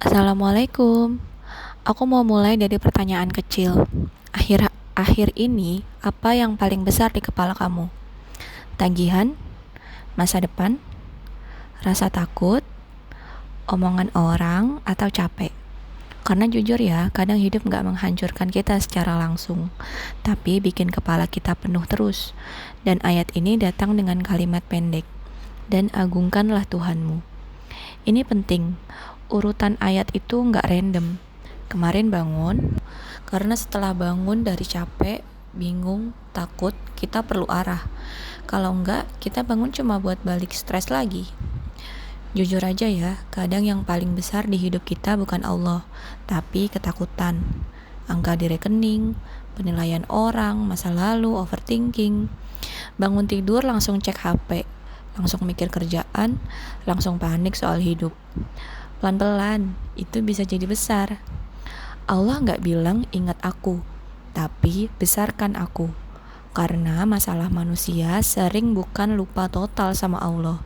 Assalamualaikum. Aku mau mulai dari pertanyaan kecil. Akhir ini, apa yang paling besar di kepala kamu? Tagihan, masa depan, rasa takut, omongan orang, atau capek? Karena jujur ya, kadang hidup gak menghancurkan kita secara langsung, tapi bikin kepala kita penuh terus. Dan ayat ini datang dengan kalimat pendek, dan agungkanlah Tuhanmu. Ini penting, urutan ayat itu gak random. Kemarin bangun, karena setelah bangun dari capek, bingung, takut, kita perlu arah. Kalau enggak, kita bangun cuma buat balik stres lagi. Jujur aja ya, kadang yang paling besar di hidup kita bukan Allah, tapi ketakutan. Angka di rekening, penilaian orang, masa lalu, overthinking. Bangun tidur langsung cek HP, langsung mikir kerjaan, langsung panik soal hidup. Pelan-pelan, itu bisa jadi besar. Allah gak bilang ingat aku, tapi besarkan aku. Karena masalah manusia sering bukan lupa total sama Allah.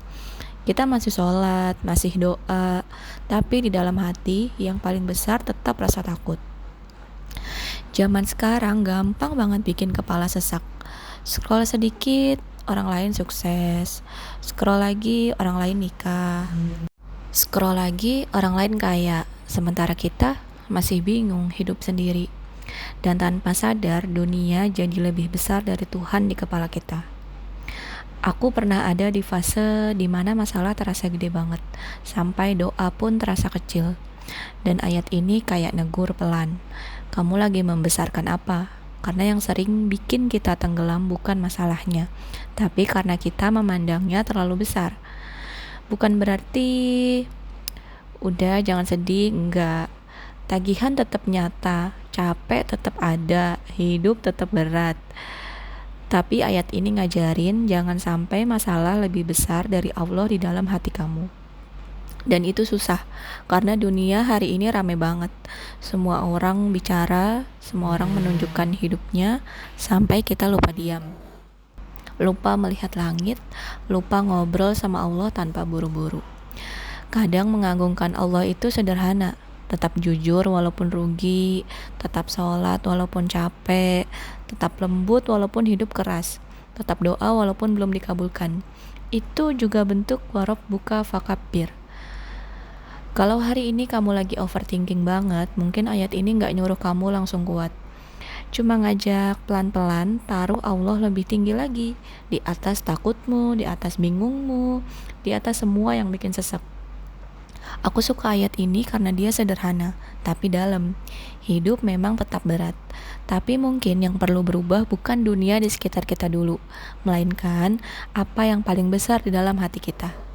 Kita masih sholat, masih doa, tapi di dalam hati yang paling besar tetap rasa takut. Zaman sekarang gampang banget bikin kepala sesak. Scroll sedikit, orang lain sukses. Scroll lagi, orang lain nikah. Scroll lagi, orang lain kaya. Sementara kita masih bingung hidup sendiri. Dan tanpa sadar, dunia jadi lebih besar dari Tuhan di kepala kita. Aku pernah ada di fase dimana masalah terasa gede banget, sampai doa pun terasa kecil. Dan ayat ini kayak negur pelan. Kamu lagi membesarkan apa? Karena yang sering bikin kita tenggelam bukan masalahnya, tapi karena kita memandangnya terlalu besar. Bukan berarti udah jangan sedih, enggak. Tagihan tetap nyata, capek tetap ada, hidup tetap berat. Tapi ayat ini ngajarin jangan sampai masalah lebih besar dari Allah di dalam hati kamu. Dan itu susah, karena dunia hari ini rame banget. Semua orang bicara, semua orang menunjukkan hidupnya, sampai kita lupa diam. Lupa melihat langit, lupa ngobrol sama Allah tanpa buru-buru. Kadang mengagungkan Allah itu sederhana, tetap jujur walaupun rugi, tetap sholat walaupun capek, tetap lembut walaupun hidup keras, tetap doa walaupun belum dikabulkan. Itu juga bentuk warob buka fakabir. Kalau hari ini kamu lagi overthinking banget, mungkin ayat ini gak nyuruh kamu langsung kuat. Cuma ngajak pelan-pelan taruh Allah lebih tinggi lagi, di atas takutmu, di atas bingungmu, di atas semua yang bikin sesek. Aku suka ayat ini karena dia sederhana, tapi dalam. Hidup memang tetap berat, tapi mungkin yang perlu berubah bukan dunia di sekitar kita dulu, melainkan apa yang paling besar di dalam hati kita.